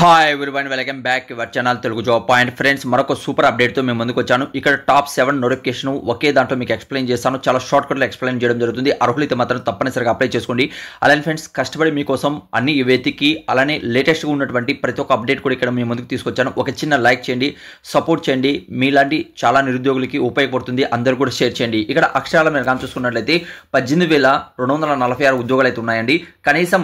Hi everyone, welcome back your channel Telugu job point. Friends, మరొక super అప్డేట్తో మేము ముందుకు వచ్చాను. ఇక్కడ టాప్ 7 నోటిఫికేషన్ ఒకే దాంట్లో మీకు ఎక్స్ప్లెయిన్ చేస్తాను. చాలా షార్ట్ కట్లో ఎక్స్ప్లెయిన్ చేయడం జరుగుతుంది. అర్హులైతే మాత్రం తప్పనిసరిగా అప్లై చేసుకోండి. అలానే ఫ్రెండ్స్, కష్టపడి మీకోసం అన్ని వెతికి అలానే లేటెస్ట్గా ఉన్నటువంటి ప్రతి ఒక్క అప్డేట్ కూడా ఇక్కడ మేము ముందుకు తీసుకొచ్చాను. ఒక చిన్న లైక్ చేయండి, సపోర్ట్ చేయండి. మీలాంటి చాలా నిరుద్యోగులకి ఉపయోగపడుతుంది. అందరూ కూడా షేర్ చేయండి. ఇక్కడ అక్షరాల మీరు కానీ చూసుకున్నట్లయితే 18,246 ఉద్యోగాలు అయితే ఉన్నాయండి. కనీసం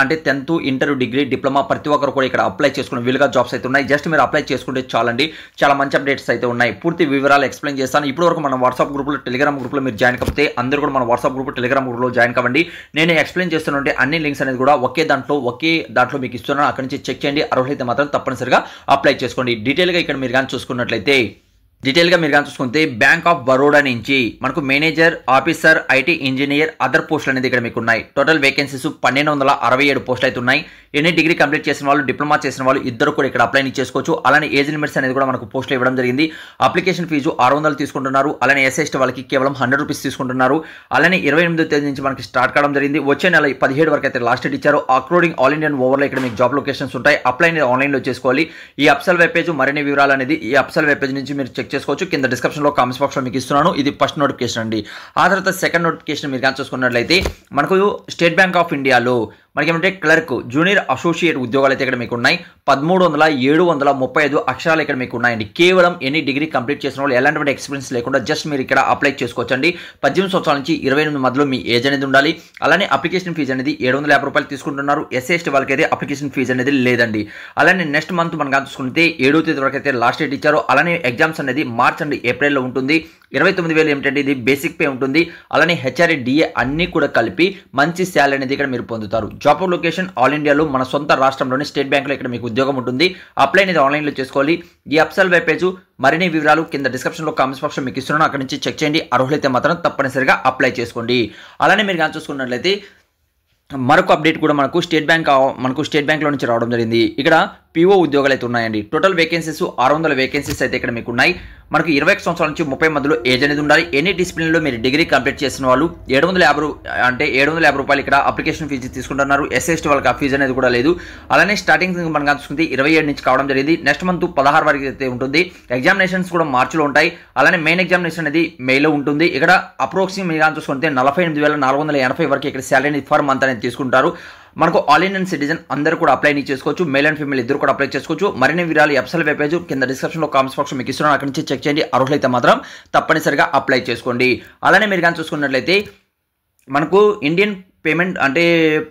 అంటే 10th, ఇంటర్, డిగ్రీ, డిప్లొమా ప్రతి ఒక్కరు కూడా ఇక్కడ అప్లై చేసుకుని వీలుగా జాబ్స్ అయితే ఉన్నాయి. జస్ట్ మీరు అప్లై చేసుకుంటే చాలండి. చాలా మంచి అప్డేట్స్ అయితే ఉన్నాయి. పూర్తి వివరాలు ఎక్స్ప్లెయిన్ చేస్తాను. ఇప్పటి వరకు మన వాట్సాప్ గ్రూప్లో, టెలిగ్రామ్ గ్రూప్లో మీరు జాయిన్ కాకపోతే అందరూ కూడా మన వాట్సాప్ గ్రూప్, టెలిగ్రామ్ గ్రూప్లో జాయిన్ కావండి. నేను ఎక్స్ప్లెయిన్ చేస్తుంటే అన్ని లింక్స్ అనేది కూడా ఒకే దాంట్లో మీకు ఇస్తున్నాను. అక్కడి నుంచి చెక్ చేయండి. అర్హులైతే మాత్రం తప్పనిసరిగా అప్లై చేసుకోండి. డీటెయిల్గా ఇక్కడ మీరు కానీ చూసుకున్నట్లయితే చూసుకుంటే బ్యాంక్ ఆఫ్ బరోడా నుంచి మనకు manager, officer, IT engineer, other పోస్టులు అనేది ఇక్కడ మీకు ఉన్నాయి. టోటల్ వేకెన్సీస్ 1267 పోస్టులు అయితే ఉన్నాయి. ఎన్ని డిగ్రీ కంప్లీట్ చేసిన వాళ్ళు, డిప్లొమా చేసిన వాళ్ళు ఇద్దరు కూడా ఇక్కడ అప్లై చేసుకోవచ్చు. అలానే ఏజ్ లిమిట్స్ అనేది కూడా మనకు పోస్టులు ఇవ్వడం జరిగింది. అప్లికేషన్ ఫీజు 600 తీసుకుంటున్నారు. అలానే ఎస్ఎస్టీ వాళ్ళకి కేవలం 100 రూపీస్ తీసుకుంటున్నారు. అలానే 28వ తేదీ నుంచి మనకి స్టార్ట్ కావడం జరిగింది. వచ్చే నెల 17 వరకు అయితే లాస్ట్ డేట్ ఇచ్చారు. అక్రూడింగ్ ఆల్ ఇండియన్ ఓవర్లో ఇక్కడ మీకు జాబ్ లొకేషన్స్ ఉంటాయి. అప్లై అనేది ఆన్లైన్లో చేసుకోవాలి. ఈ అప్సల్ వెబ్ పేజ్ మరిన్ని వివరాలు అనేది ఈ అప్సల్ వెబ్ పేజ్ నుంచి మీరు చెక్ చేసుకోవచ్చు. కింద డిస్క్రిప్షన్ లో కామెంట్స్ బాక్స్ లో మీకు ఇస్తున్నాను. ఇది ఫస్ట్ నోటిఫికేషన్ అండి. ఆ తర్వాత సెకండ్ నోటిఫికేషన్ మీరు కానీ చూసుకున్నట్లయితే మనకు స్టేట్ బ్యాంక్ ఆఫ్ ఇండియాలో మనకేమంటే క్లర్క్, జూనియర్ అసోసియేట్ ఉద్యోగాలు అయితే ఇక్కడ మీకు ఉన్నాయి. 13,735 అక్షరాలు ఇక్కడ మీకు ఉన్నాయండి. కేవలం ఎన్ని డిగ్రీ కంప్లీట్ చేసిన వాళ్ళు, ఎలాంటి ఎక్స్పీరియన్స్ లేకుండా జస్ట్ మీరు ఇక్కడ అప్లై చేసుకోవచ్చండి. 18 సంవత్సరాల నుంచి 28 మధ్యలో మీ ఏజ్ అనేది ఉండాలి. అలానే అప్లికేషన్ ఫీజు అనేది 750 రూపాయలు తీసుకుంటున్నారు. ఎస్సీ వాళ్ళకి అయితే అప్లికేషన్ ఫీజు అనేది లేదండి. అలానే నెక్స్ట్ మంత్ మనం కానీ చూసుకుంటే 7వ తేదీ వరకు అయితే లాస్ట్ డేట్ ఇచ్చారు. అలానే ఎగ్జామ్స్ అనేది మార్చ్ అండ్ ఏప్రిల్లో ఉంటుంది. 29,000 ఏమిటంటే ఇది బేసిక్ పే ఉంటుంది. అలానే హెచ్ఆర్ఏ, డిఏ అన్ని కూడా కలిపి మంచి శాలరీ అనేది ఇక్కడ మీరు పొందుతారు. జాబ్ లొకేషన్ ఆల్ ఇండియాలో మన సొంత రాష్ట్రంలోని స్టేట్ బ్యాంక్లో ఇక్కడ మీకు ఉద్యోగం ఉంటుంది. అప్లై అనేది ఆన్లైన్లో చేసుకోవాలి. ఈ అప్సల్ వెబ్ పేజ్ మరిన్ని వివరాలు కింద డిస్క్రిప్షన్లో కామెంట్స్ బాక్స్లో మీకు ఇస్తున్నాను. అక్కడి నుంచి చెక్ చేయండి. అర్హులైతే మాత్రం తప్పనిసరిగా అప్లై చేసుకోండి. అలానే మీరు కానీ చూసుకున్నట్లయితే మరొక అప్డేట్ కూడా మనకు స్టేట్ బ్యాంక్లో నుంచి రావడం జరిగింది. ఇక్కడ పీఓ ఉద్యోగాలు అయితే ఉన్నాయండి. టోటల్ వేకెన్సీస్ 600 వేకెన్సీస్ అయితే ఇక్కడ మీకు ఉన్నాయి. మనకు 21 సంవత్సరాల నుంచి 30 మధ్యలో ఏజ్ అనేది ఉండాలి. ఎనీ డిసిప్లిన్లో మీరు డిగ్రీ కంప్లీట్ చేసిన వాళ్ళు 750 రూపాయలు ఇక్కడ అప్లికేషన్ ఫీజు తీసుకుంటున్నారు. ఎస్ఎస్టీ వాళ్ళకి ఆ ఫీజు అనేది కూడా లేదు. అలానే స్టార్టింగ్ మనం చూసుకుంటే 27 నుంచి కావడం జరిగింది. నెక్స్ట్ మంత్ 16 వరకు అయితే ఉంటుంది. ఎగ్జామినేషన్స్ కూడా మార్చిలో ఉంటాయి. అలానే మెయిన్ ఎగ్జామినేషన్ అనేది మేలో ఉంటుంది. ఇక్కడ అప్రోక్సిమేట్ గా చూసుకుంటే 48,480 వరకు ఇక్కడ శాలరీ ఫర్ మంత్ అనేది తీసుకుంటారు. మనకు ఆల్ ఇండియన్ సిటిజన్ అందరూ కూడా అప్లై చేసుకోవచ్చు. మేల్ అండ్ ఫీమేల్ ఇద్దరు కూడా అప్లై చేసుకోవచ్చు. మరిన్ని వివరాలు అప్సల్ వెబ్ పేజ్ కింద డిస్క్రిప్షన్లో కామెంట్స్ బాక్స్ మీకు ఇస్తున్నాను. అక్కడి నుంచి చెక్ చేయండి. అర్హులైతే మాత్రం తప్పనిసరిగా అప్లై చేసుకోండి. అలానే మీరు కానీ చూసుకున్నట్లయితే మనకు ఇండియన్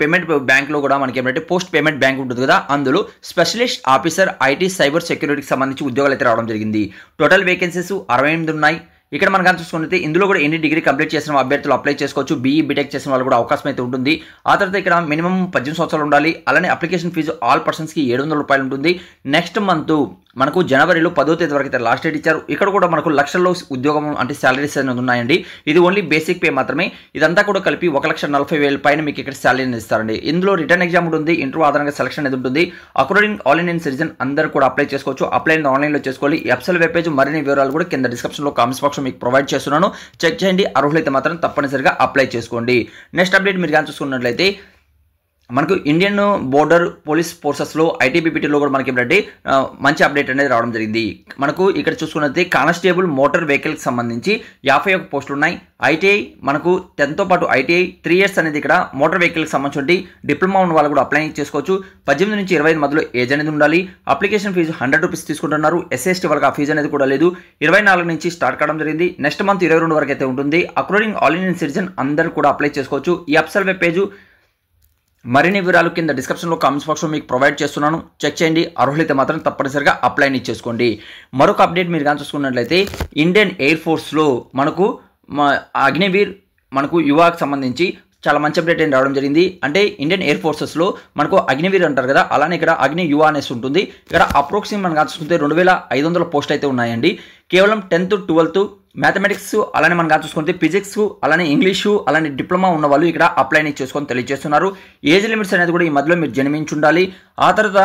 పేమెంట్ బ్యాంక్లో కూడా మనకి ఏమంటే పోస్ట్ పేమెంట్ బ్యాంక్ ఉంటుంది కదా, అందులో స్పెషలిస్ట్ ఆఫీసర్, ఐటీ, సైబర్ సెక్యూరిటీకి సంబంధించి ఉద్యోగాలు అయితే రావడం జరిగింది. టోటల్ వేకెన్సీస్ 68 ఉన్నాయి. ఇక్కడ మనం కానీ చూసుకుంటే ఇందులో కూడా ఎన్ని డిగ్రీ కంప్లీట్ చేసిన అభ్యర్థులు అప్లై చేసుకోవచ్చు. బీఈ, బీటెక్ చేసిన వాళ్ళు కూడా అవకాశం అయితే ఉంటుంది. ఆ తర్వాత ఇక్కడ మినిమం 18 సంవత్సరాలు ఉండాలి. అలానే అప్లికేషన్ ఫీజు ఆల్ పర్సన్స్కి 700 రూపాయలు ఉంటుంది. నెక్స్ట్ మంత్ మనకు జనవరిలో 10వ తేదీ వరకు అయితే లాస్ట్ డేట్ ఇచ్చారు. ఇక్కడ కూడా మనకు లక్షల్లో ఉద్యోగం అంటే శాలరీస్ అనేది ఉన్నాయండి. ఇది ఓన్లీ బేసిక్ పే మాత్రమే. ఇదంతా కూడా కలిపి 1,40,000 పైన మీకు ఇక్కడ శాలరీని ఇస్తారండి. ఇందులో రిటర్న్ ఎగ్జామ్ ఉంటుంది. ఇంటర్వ్యూ ఆధారంగా సెలక్షన్ అనేది ఉంటుంది. అకార్డింగ్ ఆల్ ఇండియన్ సిటిజన్ అందరూ కూడా అప్లై చేసుకోవచ్చు. అప్లై ఆన్లైన్లో చేసుకోవాలి. ఈ అప్సల్ వెబ్ పేజ్ మరిన్ని వివరాలు కూడా కింద డిస్క్రిప్షన్లో కామెంట్స్ బాక్స్ మీకు ప్రొవైడ్ చేస్తున్నాను. చెక్ చేయండి. అర్హులైతే మాత్రం తప్పనిసరిగా అప్లై చేసుకోండి. నెక్స్ట్ అప్డేట్ మీరు కానీ చూసుకున్నట్లయితే మనకు ఇండియన్ బోర్డర్ పోలీస్ ఫోర్సెస్లో ఐటీబీపీటీలో కూడా మనకి ఏంటంటే మంచి అప్డేట్ అనేది రావడం జరిగింది. మనకు ఇక్కడ చూసుకున్నట్లయితే కానిస్టేబుల్ మోటార్ వెహికల్కి సంబంధించి 51 పోస్టులు ఉన్నాయి. ఐటీఐ మనకు 10తో పాటు ఐటీఐ 3 years అనేది ఇక్కడ మోటార్ వెహికల్కి సంబంధించి డిప్లొమా ఉన్న వాళ్ళు కూడా అప్లై చేసుకోవచ్చు. 18 నుంచి 25 మధ్యలో ఏజ్ అనేది ఉండాలి. అప్లికేషన్ ఫీజు 100 రూపీస్ తీసుకుంటున్నారు. ఎస్ఎస్టీ వాళ్ళకి ఆ ఫీజు అనేది కూడా లేదు. 24 నుంచి స్టార్ట్ కావడం జరిగింది. నెక్స్ట్ మంత్ 22 వరకు అయితే ఉంటుంది. అకార్డింగ్ ఆల్ ఇండియన్ సిటిజన్ అందరూ కూడా అప్లై చేసుకోవచ్చు. ఈ అప్సల్ వెబ్ పేజ్ మరిన్ని వివరాలు కింద డిస్క్రిప్షన్లో కామెంట్స్ బాక్స్లో మీకు ప్రొవైడ్ చేస్తున్నాను. చెక్ చేయండి. అర్హులైతే మాత్రం తప్పనిసరిగా అప్లై చేసుకోండి. మరొక అప్డేట్ మీరు కానీ చూసుకున్నట్లయితే ఇండియన్ ఎయిర్ ఫోర్స్లో మనకు అగ్నివీర్ మనకు యువాకి సంబంధించి చాలా మంచి అప్డేట్ అని రావడం జరిగింది. అంటే ఇండియన్ ఎయిర్ ఫోర్సెస్లో మనకు అగ్నివీర్ అంటారు కదా, అలానే ఇక్కడ అగ్ని యువ అనేసి ఉంటుంది. ఇక్కడ అప్రోక్సిమేట్ మనం చూసుకుంటే 2,500 పోస్టులు అయితే ఉన్నాయండి. కేవలం 10th, 12th మ్యాథమెటిక్స్, అలానే మనం చూసుకుంటే ఫిజిక్స్, అలానే ఇంగ్లీషు, అలానే డిప్లొమా ఉన్న వాళ్ళు ఇక్కడ అప్లై చేసుకొని తెలియజేస్తున్నారు. ఏజ్ లిమిట్స్ అనేది కూడా ఈ మధ్యలో మీరు జన్మించి ఉండాలి. ఆ తర్వాత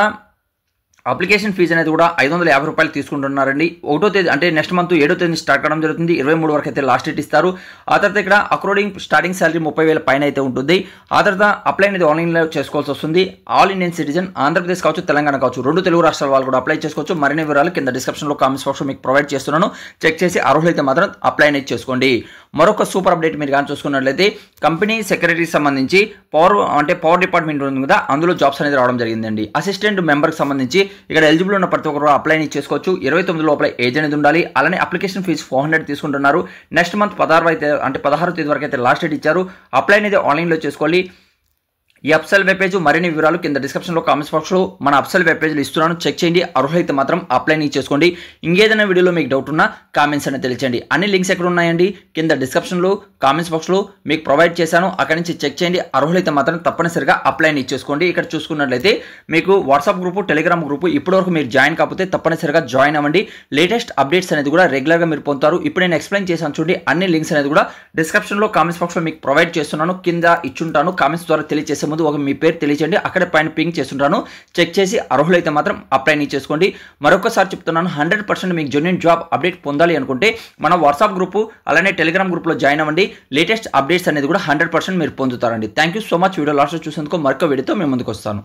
అప్లికేషన్ ఫీజు అనేది కూడా 550 రూపాయలు తీసుకుంటున్నారండి. 1వ తేదీ అంటే నెక్స్ట్ మంత్ 7వ తేదీ స్టార్ట్ కావడం జరుగుతుంది. 23 వరకు అయితే లాస్ట్ డేట్ ఇస్తారు. ఆ తర్వాత ఇక్కడ అకార్డింగ్ స్టార్టింగ్ సాలరీ 30,000 పైన అయితే ఉంటుంది. ఆ తర్వాత అప్లై అనేది ఆన్లైన్లో చేసుకోవాల్సి వస్తుంది. ఆల్ ఇండియన్ సిటిజన్ ఆంధ్రప్రదేశ్ కావచ్చు, తెలంగాణ కావచ్చు, 2 తెలుగు రాష్ట్రాల వాళ్ళు కూడా అప్లై చేసుకోవచ్చు. మరిన్ని వివరాలు కింద డిస్క్రిప్షన్లో కామెంట్స్ బాక్స్లో మీకు ప్రొవైడ్ చేస్తున్నాను. చెక్ చేసి అర్హులైతే మాత్రం అప్లై అనేది చేసుకోండి. మరొక సూపర్ అప్డేట్ మీరు కానీ చూసుకున్నట్లయితే కంపెనీ సెక్రటరీకి సంబంధించి పవర్ డిపార్ట్మెంట్ ఉంది కదా, అందులో జాబ్స్ అనేది రావడం జరిగిందండి. అసిస్టెంట్ మెంబర్కి సంబంధించి ఇక్కడ ఎలిజిబుల్ ఉన్న ప్రతి ఒక్కరు అప్లై చేసుకోవచ్చు. 29 లోపల ఏజ్ అనేది ఉండాలి. అలానే అప్లికేషన్ ఫీజు 400 తీసుకుంటున్నారు. నెక్స్ట్ మంత్ 16వ తేదీ వరకు అయితే లాస్ట్ డేట్ ఇచ్చారు. అప్లై అనేది ఆన్లైన్లో చేసుకోవాలి. ఈ అప్సెల్ వెబ్ పేజ్ మరిన్ని వివరాలు కింద డిస్క్రిప్షన్లో కామెంట్స్ బాక్స్లో మన అప్సెల్ వెబ్ పేజ్లో ఇస్తున్నాను. చెక్ చేయండి. అర్హులైతే మాత్రం అప్లై చేసుకోండి. ఇంకేదైనా వీడియోలో మీకు డౌట్ ఉన్నా కామెంట్స్ అనేది తెలియచేయండి. అన్ని లింక్స్ ఎక్కడ ఉన్నాయండి కింద డిస్క్రిప్షన్లో కామెంట్స్ బాక్స్లో మీకు ప్రొవైడ్ చేశాను. అక్కడి నుంచి చెక్ చేయండి. అర్హులైతే మాత్రం తప్పనిసరిగా అప్లై చేసుకోండి. ఇక్కడ చూసుకున్నట్లయితే మీకు వాట్సాప్ గ్రూపు, టెలిగ్రామ్ గ్రూపు ఇప్పటివరకు మీరు జాయిన్ కాకపోతే తప్పనిసరిగా జాయిన్ అవ్వండి. లేటెస్ట్ అప్డేట్స్ అనేది కూడా రెగ్యులర్గా మీరు పొందుతారు. ఇప్పుడు నేను ఎక్స్ప్లెయిన్ చేశాను చూడండి. అన్ని లింక్స్ అనేది కూడా డిస్క్రిప్షన్లో కామెంట్స్ బాక్స్లో మీకు ప్రొవైడ్ చేస్తున్నాను. కింద ఇచ్చుంటాను. కామెంట్స్ ద్వారా తెలియజేసే ముందు ఒక మీ పేరు తెలియచేయండి. అక్కడ పైన పింక్ చేస్తుంటాను. చెక్ చేసి అర్హులైతే మాత్రం అప్లై చేసుకోండి. మరొకసారి చెప్తున్నాను, 100% మీకు జెన్యూన్ జాబ్ అప్డేట్ పొందాలి అనుకుంటే మన వాట్సాప్ గ్రూపు అలానే టెలిగ్రామ్ గ్రూప్లో జాయిన్ అవ్వండి. లేటెస్ట్ అప్డేట్స్ అనేది కూడా 100% మీరు పొందుతారండి. Thank you so much. Video లాస్ట్లో చూసేందుకు మరొక వీడియోతో మేము ముందుకు వస్తాను.